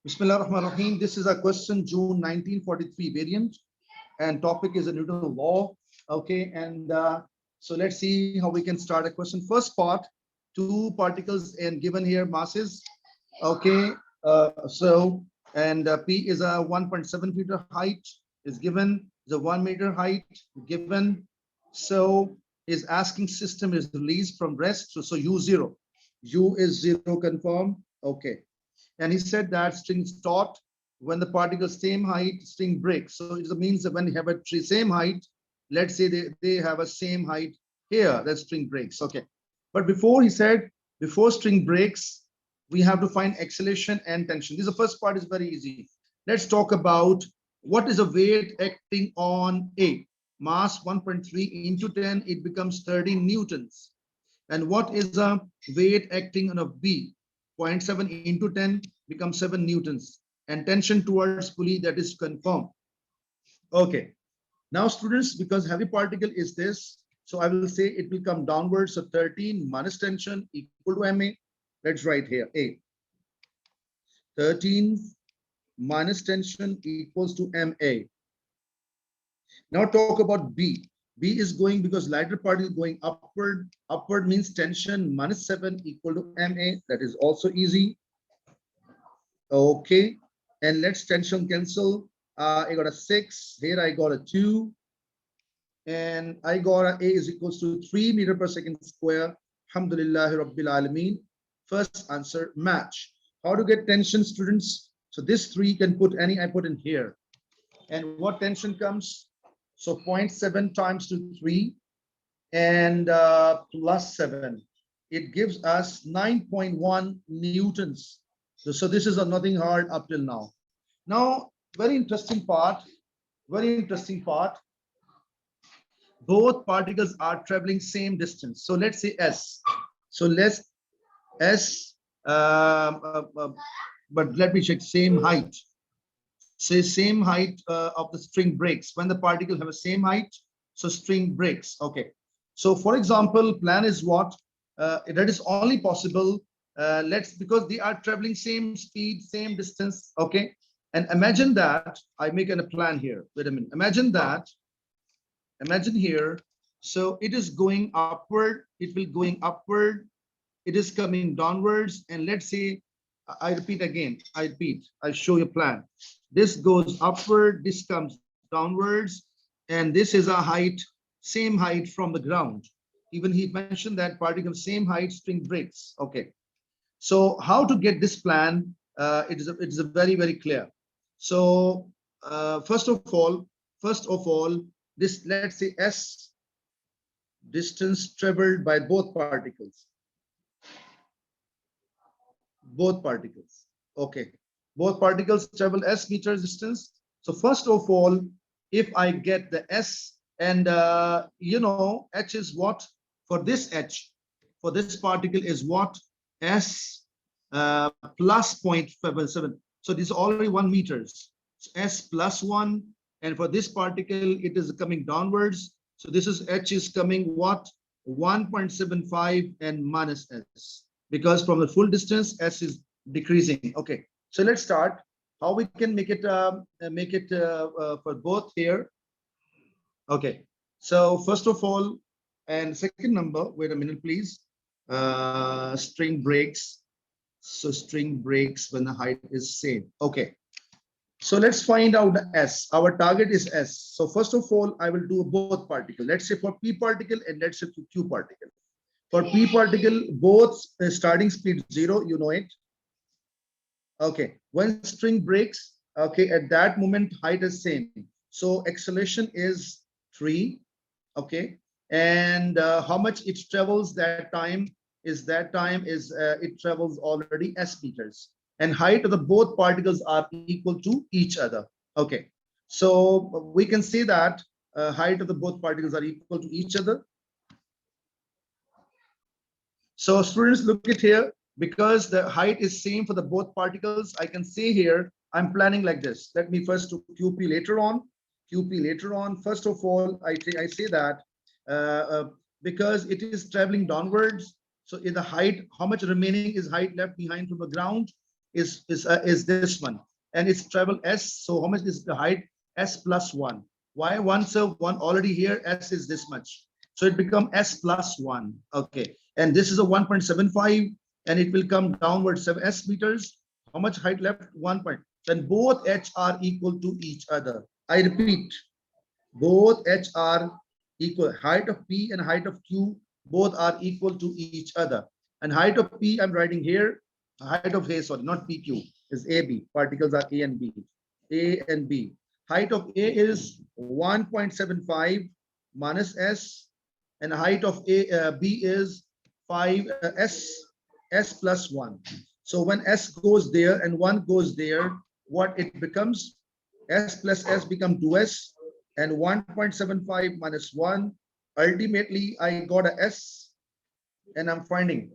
Bismillah ar-Rahman ar-Rahim. This is a question June 1943 variant, and topic is a Newton law. Okay, and so let's see how we can start a question. First part, two particles and given here masses. Okay, and P is a 1.7 meter height is given, the 1 meter height given. So is asking system is released from rest. So U0, U is zero confirmed. Okay, and he said that string is taut when the particles same height, string breaks. So it means that when you have a same height, let's say they have a same height here, that string breaks. Okay, but before he said, before string breaks, we have to find acceleration and tension. This is the first part, is very easy. Let's talk about what is a weight acting on A. Mass 1.3 into 10, it becomes 30 newtons. And what is a weight acting on a B? 0.7 into 10 becomes 7 newtons. And tension towards pulley, that is confirmed. Okay. Now students, because heavy particle is this, so I will say it will come downwards. So 13 minus tension equal to MA. Let's write here A. 13 minus tension equals to MA. Now talk about B. B is going, because lighter particle going upward. Upward means tension minus 7 equal to MA. That is also easy. Okay. And let's tension cancel. I got a 6. Here I got a 2. And I got a is equals to 3 meter per second square. Alhamdulillah Rabbil Alameen. First answer match. How to get tension, students? So this 3 can put any, I put in here. And what tension comes? So 0.7 times to 3 and plus 7. It gives us 9.1 newtons. So this is nothing hard up till now. Now, very interesting part. Both particles are traveling same distance. So let's say S. So let's S, but let me check same height. Say same height of the string breaks. When the particle have a same height, so string breaks. Okay. So for example, plan is what? That is only possible. Because they are traveling same speed, same distance. Okay. And imagine that I make a plan here. Wait a minute. Imagine here. So it is going upward. It will going upward. It is coming downwards. And let's say, I repeat again. I show you a plan. This goes upward. This comes downwards. And this is a height, same height from the ground. Even he mentioned that particle same height, string breaks. Okay. So how to get this plan? It is a very, very clear. So first of all, this, let's say S, distance traveled by both particles. Okay, both particles travel S meters distance. So first of all, if I get the S, and H is what? For this H, for this particle is what? S plus 0.7. So this is already 1 meters. So S plus 1, and for this particle it is coming downwards. So this is H is coming what? 1.75 and minus S, because from the full distance S is decreasing. Okay, so let's start how we can make it for both here. Okay, so first of all, and second number, wait a minute please, string breaks. So string breaks when the height is same. Okay, so let's find out the S. Our target is S. So first of all, I will do both particle. Let's say for P particle and let's say for Q particle. For P particle, both starting speed 0, you know it. Okay, when string breaks, okay, at that moment height is same. So acceleration is 3. Okay, and how much it travels that time is it travels already S meters, and height of the both particles are equal to each other. Okay, so we can say that height of the both particles are equal to each other. So students, look at here, because the height is same for the both particles. I can say here I'm planning like this. Let me first do QP later on. First of all, I say that because it is traveling downwards. So in the height, how much remaining is height left behind from the ground? is this one, and it's travel s. So how much is the height? S plus 1. Why 1? So 1 already here, s is this much, so it become s plus 1. Okay, and this is a 1.75, and it will come downwards 7 s meters. How much height left? 1 point. Then both h are equal to each other. I repeat, both h are equal. Height of p and height of q both are equal to each other. And height of p I'm writing here. Height of a, sorry, not pq, is ab. Particles are a and b. A and b. Height of a is 1.75 minus s, and height of b is 5 s plus 1. So when s goes there and 1 goes there, what it becomes? S plus s become 2s, and 1.75 minus 1. Ultimately, I got a s, and I'm finding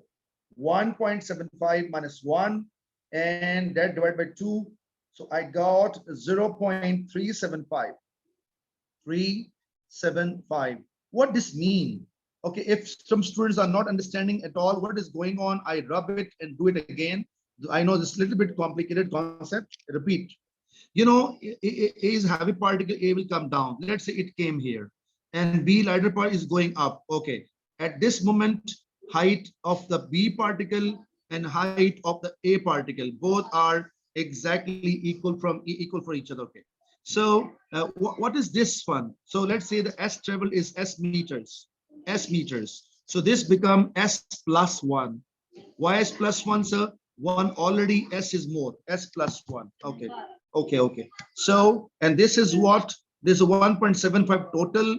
1.75 minus 1, and that divided by 2. So I got 0.375. 375. What this mean? Okay, if some students are not understanding at all what is going on, I rub it and do it again. I know this little bit complicated concept. Repeat. You know, A is heavy particle, A will come down. Let's say it came here, and B lighter part is going up. Okay, at this moment, height of the B particle and height of the A particle both are exactly equal for each other. Okay, so what is this one? So let's say the S travel is S meters. So this become S plus 1. Why S plus 1, sir? 1 already, S is more, S plus 1. Okay. So, and this is what? This is 1.75 total,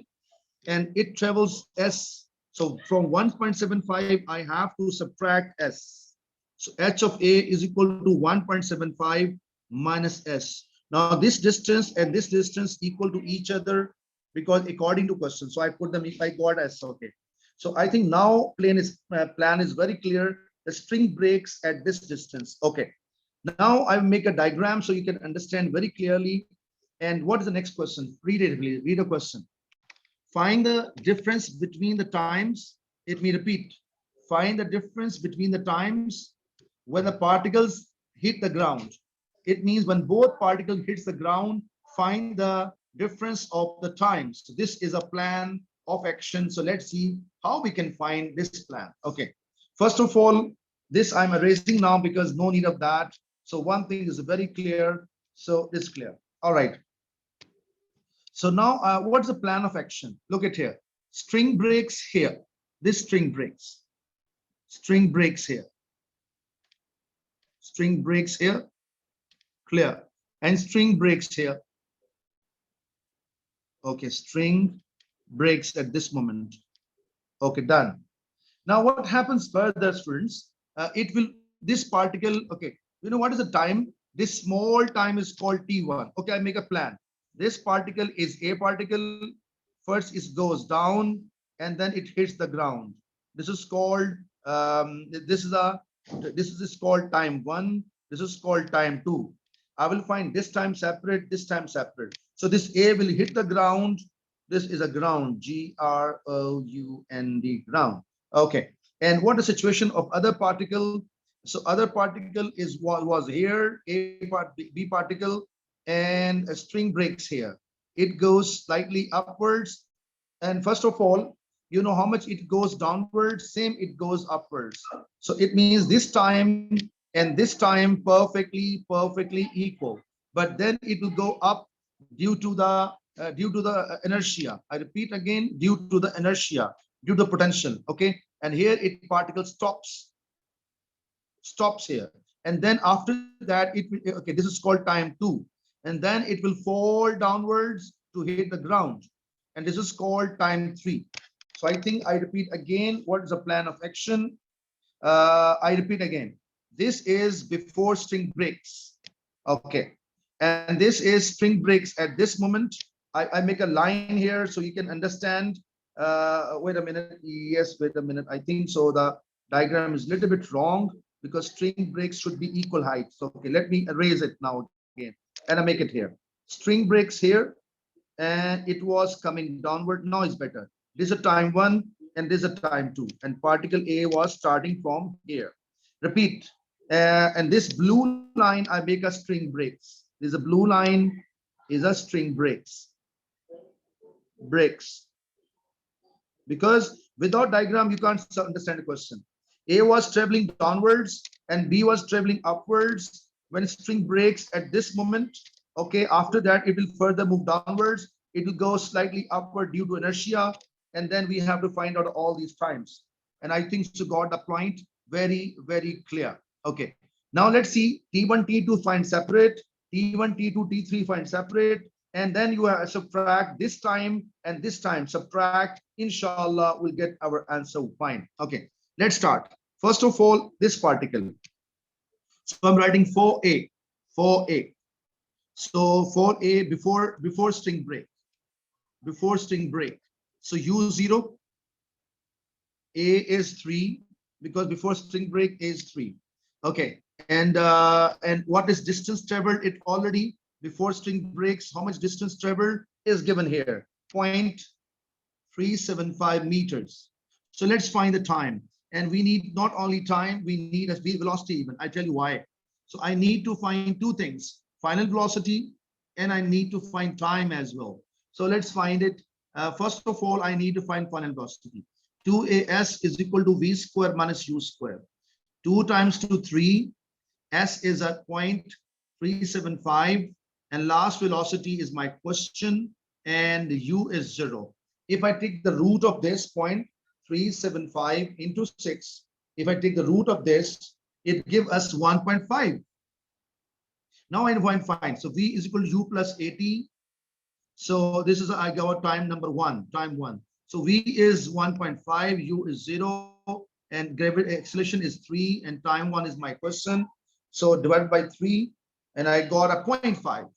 and it travels S. So from 1.75, I have to subtract S. So H of A is equal to 1.75 minus S. Now this distance and this distance equal to each other, because according to question. So I put them, if I got S, okay. So I think now plan is very clear. The string breaks at this distance. Okay. Now I make a diagram so you can understand very clearly. And what is the next question? Read it, please. Read a question. Find the difference between the times. Let me repeat. Find the difference between the times when the particles hit the ground. It means when both particles hits the ground, find the difference of the times. So this is a plan of action. So let's see how we can find this plan. Okay. First of all, this I'm erasing now because no need of that. So one thing is very clear. So it's clear. All right. So now what's the plan of action? Look at here. String breaks here. This string breaks. String breaks here. String breaks here. Clear. And string breaks here. Okay, string breaks at this moment. Okay, done. Now what happens further, students? This particle, okay, you know what is the time? This small time is called T1. Okay, I make a plan. This particle is a particle. First it goes down and then it hits the ground. This is called this is called time 1. This is called time 2. I will find this time separate, this time separate. So this A will hit the ground. This is a ground, Ground, ground. Okay. And what the situation of other particle? So other particle is what was here, B particle, and a string breaks here. It goes slightly upwards. And first of all, you know how much it goes downwards, same it goes upwards. So it means this time and this time perfectly equal. But then it will go up due to the inertia. I repeat again, due to the inertia, due to the potential. Okay, and here it particle stops here, and then after that it will, okay, this is called time 2, and then it will fall downwards to hit the ground, and this is called time 3. So I think I repeat again, what is the plan of action? I repeat again, this is before string breaks. Okay, and this is string breaks at this moment. I make a line here so you can understand. Wait a minute. Yes, wait a minute. I think so. The diagram is a little bit wrong because string breaks should be equal height. So, okay, let me erase it now again, and I make it here. String breaks here, and it was coming downward. Now it's better. This is a time 1, and this is a time 2, and particle A was starting from here. Repeat. And this blue line, I make a string breaks. There's a blue line is a string breaks. Because without diagram, you can't understand the question. A was traveling downwards and B was traveling upwards. When string breaks at this moment, okay, after that, it will further move downwards. It will go slightly upward due to inertia. And then we have to find out all these times. And I think you got the point very, very clear. Okay. Now let's see T1, T2 find separate, T1, T2, T3 find separate, and then you have subtract this time and this time, subtract, inshallah we'll get our answer fine. Okay, let's start. First of all, this particle, so I'm writing 4a. So 4a before string break, so u0, a is 3, because before string break is 3. Okay, and what is distance traveled? It already before string breaks, how much distance traveled is given here, 0.375 meters. So let's find the time. And we need not only time, we need a velocity even. I tell you why. So I need to find two things, final velocity, and I need to find time as well. So let's find it. First of all, I need to find final velocity. 2as is equal to v square minus u square. 2 times 2, 3. S is at 0.375. And last velocity is my question, and u is 0. If I take the root of this 0.375 into 6, if I take the root of this, it gives us 1.5. Now I want to find. So v is equal to u plus 80. So this is I got time number 1, time 1. So v is 1.5, u is 0, and gravity acceleration is 3, and time 1 is my question. So divided by 3, and I got a 0.5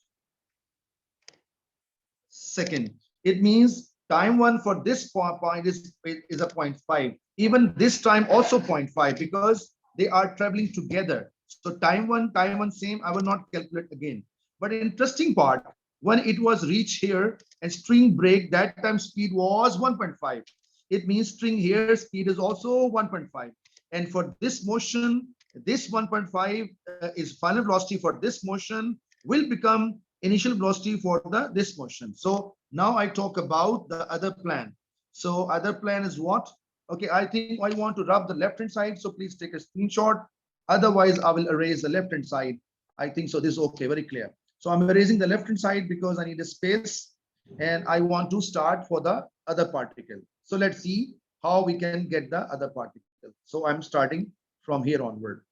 second. It means time 1 for this point is a 0.5. Even this time also 0.5, because they are traveling together. So time one same, I will not calculate again. But interesting part, when it was reached here and string break, that time speed was 1.5. It means string here speed is also 1.5. And for this motion, this 1.5 is final velocity for this motion, will become initial velocity for this motion. So now I talk about the other plan. So other plan is what? Okay, I think I want to rub the left hand side. So please take a screenshot. Otherwise, I will erase the left hand side. I think so. This is okay, very clear. So I'm erasing the left hand side because I need a space and I want to start for the other particle. So let's see how we can get the other particle. So I'm starting from here onward.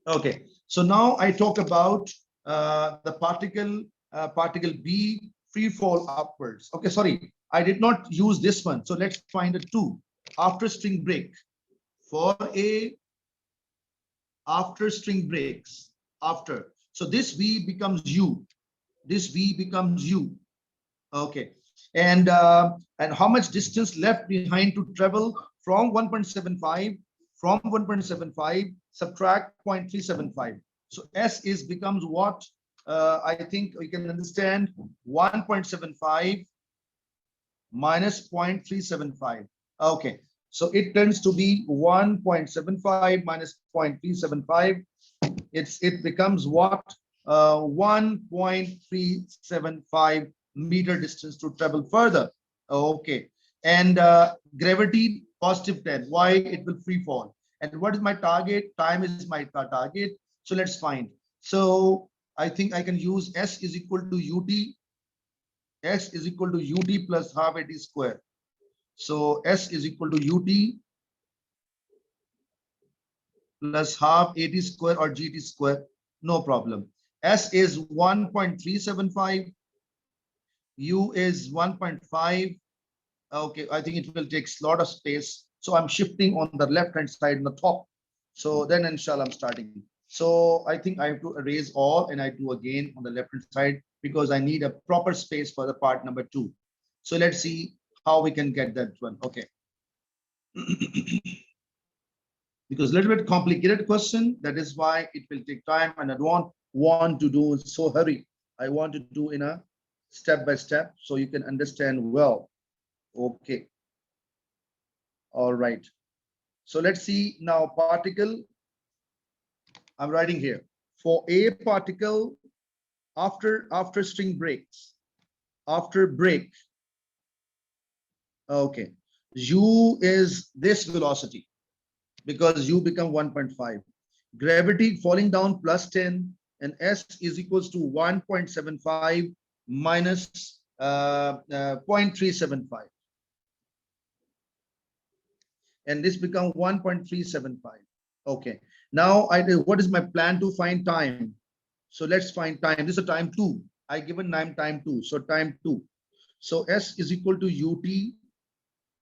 Okay, so now I talk about the particle B free fall upwards. Okay, sorry, I did not use this one. So let's find a 2 after string break. For a after string breaks, after. So this V becomes U. This V becomes U. Okay, and how much distance left behind to travel from 1.75? From 1.75 subtract 0.375. So S is becomes what? I think we can understand 1.75 minus 0.375. Okay, so it tends to be 1.75 minus 0.375. It becomes what? 1.375 meter distance to travel further. Okay, and gravity positive 10. Why? It will free fall. And what is my target? Time is my target. So let's find. So I think I can use S is equal to UT. S is equal to UT plus half AT square. So S is equal to UT plus half AT square or GT square. No problem. S is 1.375. U is 1.5. Okay, I think it will take a lot of space. So I'm shifting on the left hand side on the top. So then inshallah I'm starting. So I think I have to erase all and I do again on the left hand side because I need a proper space for the part number 2. So let's see how we can get that one. Okay. Because a little bit complicated question. That is why it will take time and I don't want to do it so hurry. I want to do in a step by step so you can understand well. Okay. All right. So let's see now particle. I'm writing here for a particle after string breaks, after break. Okay, u is this velocity because u become 1.5. Gravity falling down plus 10, and s is equals to 1.75 minus 0.375, and this become 1.375. Okay, now what is my plan to find time? So let's find time. This is a time 2. I given time 2, so time 2. So s is equal to ut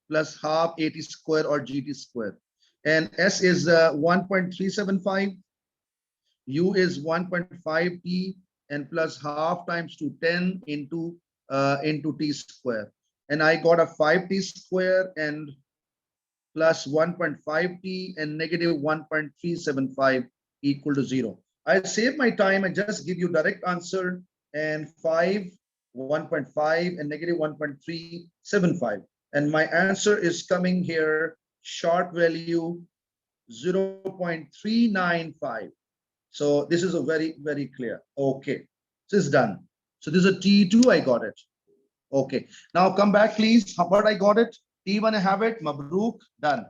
plus half at square or gt square, and s is 1.375, u is 1.5t, and plus half times to 10 into t square, and I got a 5t square and plus 1.5t and negative 1.375 equal to 0. I save my time. I just give you direct answer, and 5, 1.5 and negative 1.375. And my answer is coming here, short value 0.395. So this is a very clear. Okay, this is done. So this is a T2, I got it. Okay, now come back, please. How about I got it? T1, I have it. Mabruk, done.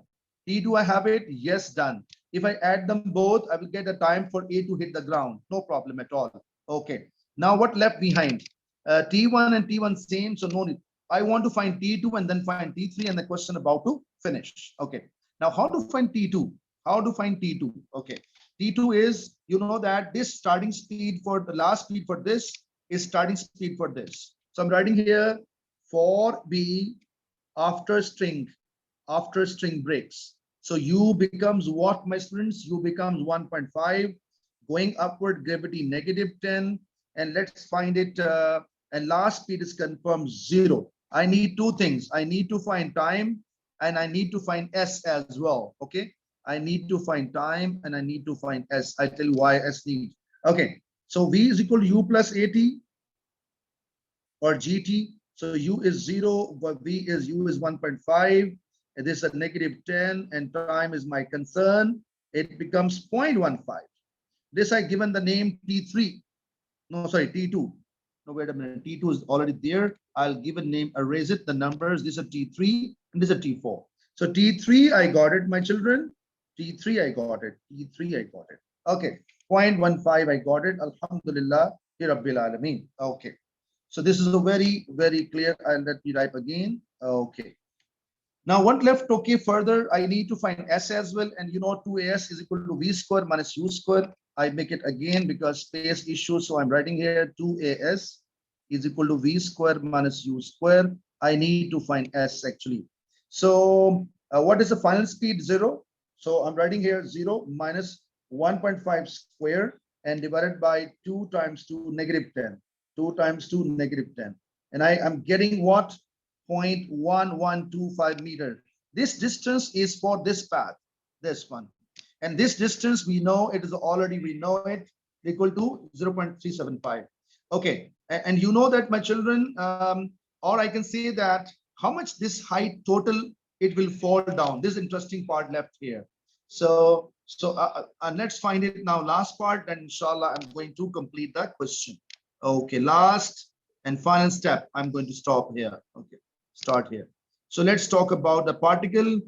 T2, I have it. Yes, done. If I add them both, I will get a time for A to hit the ground. No problem at all. Okay, now what left behind? T1 and T1 same, so no need. I want to find T2 and then find T3, and the question about to finish. Okay, now how to find T2? How to find T2? Okay, T2 is, you know that this starting speed for the last speed for this is starting speed for this. So I'm writing here for B after string breaks. So u becomes what, my students? U becomes 1.5, going upward gravity negative 10, and let's find it. And last speed is confirmed 0. I need two things. I need to find time and I need to find s as well. Okay, I need to find time and I need to find s. I tell you why s need. Okay, so v is equal to u plus at or gt. So u is 0, but v is u is 1.5. And this is a negative 10, and time is my concern. It becomes 0.15. This I given the name T3. No, sorry, T2. No, wait a minute. T2 is already there. I'll give a name, erase it, the numbers. This is a T3 and this is a T4. So T3, I got it, my children. T3, I got it. T3, I got it. Okay, 0.15, I got it. Alhamdulillah, Rabbil Alameen. Okay. So this is a very clear. I'll let me type again. Okay. Now what left? Okay, further I need to find s as well, and you know 2as is equal to v square minus u square. I make it again because space issue, so I'm writing here 2as is equal to v square minus u square. I need to find s actually. So what is the final speed? 0. So I'm writing here 0 minus 1.5 square and divided by 2 times 2 negative 10. 2 times 2 negative 10, and I am getting what? 0.1125 meter. This distance is for this path, this one, and this distance we know it is already, we know it, equal to 0.375. Okay, and you know that, my children, or I can say that how much this height total it will fall down. This interesting part left here. So let's find it now. Last part, and inshallah I'm going to complete that question. Okay, last and final step. I'm going to stop here. Okay, start here. So let's talk about the particle.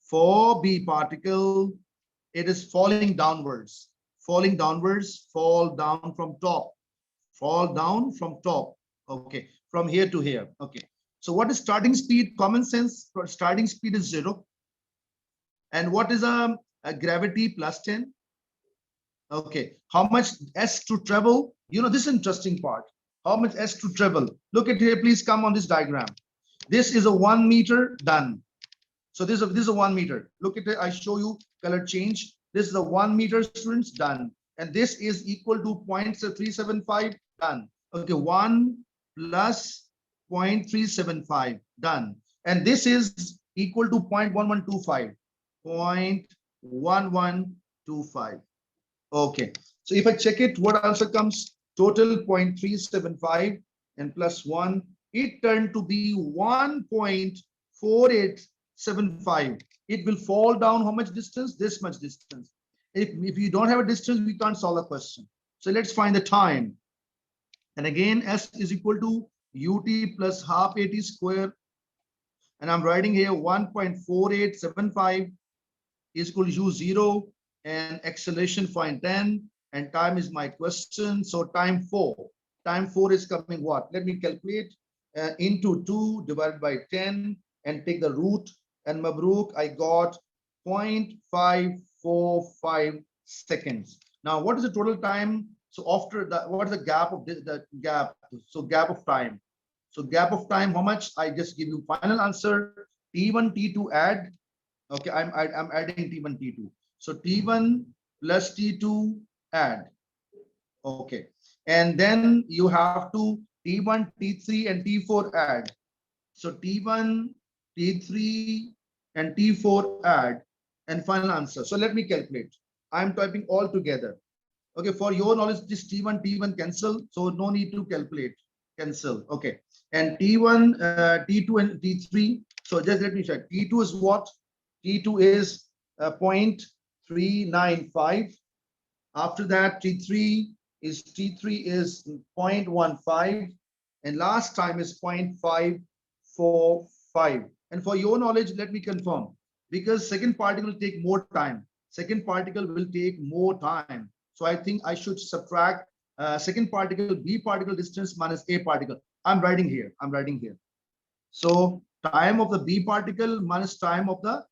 For B particle, it is falling downwards. Falling downwards, fall down from top. Fall down from top. Okay, from here to here. Okay. So what is starting speed? Common sense. Starting speed is 0. And what is a gravity? Plus 10. Okay, how much s to travel? You know, this interesting part. How much s to travel? Look at here, please come on this diagram. This is a 1 meter, done. So this is a 1 meter. Look at it, I show you color change. This is a 1 meter, students, done. And this is equal to 0.375, done. Okay, 1 plus 0.375, done. And this is equal to 0.1125. 0.1125. Okay, so if I check it, what answer comes? Total 0.375 and plus 1, it turned to be 1.4875. It will fall down how much distance? This much distance. If you don't have a distance, we can't solve the question. So let's find the time. And again, S is equal to ut plus half at square. And I'm writing here 1.4875 is equal to u0, and acceleration find 10, and time is my question. So time 4. Time 4 is coming what? Let me calculate. Into 2 divided by 10 and take the root, and Mabruk, I got 0.545 seconds. Now, what is the total time? So after that, what is the gap of the gap? So gap of time. So gap of time, how much? I just give you final answer. T1, T2 add. Okay, I'm adding T1, T2. So T1 plus T2 add. Okay, and then you have to T1, T3, and T4 add. So T1, T3, and T4 add, and final answer. So let me calculate. I'm typing all together. Okay, for your knowledge, this T1, T1 cancel. So no need to calculate. Cancel. Okay, and T1, T2, and T3. So just let me check. T2 is what? T2 is 0.395. After that, T3 is 0.15, and last time is 0.545. And for your knowledge, let me confirm, because second particle will take more time. Second particle will take more time. So I think I should subtract second particle, B particle distance minus A particle. I'm writing here. I'm writing here. So time of the B particle minus time of the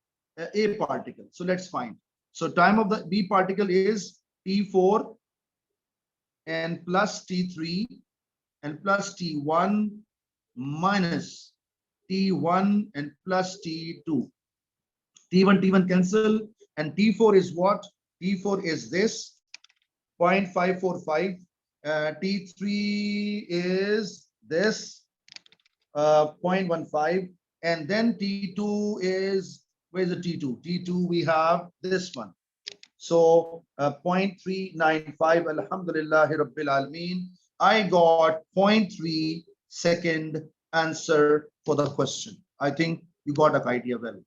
A particle. So let's find. So time of the B particle is T4 and plus T3 and plus T1 minus T1 and plus T2. T1, T1 cancel, and T4 is what? T4 is this 0.545. T3 is this 0.15, and then T2 is, where's the T2? T2 we have this one. So 0.395. Alhamdulillahi Rabbil Alameen. I got 0.3 second answer for the question. I think you got an idea well.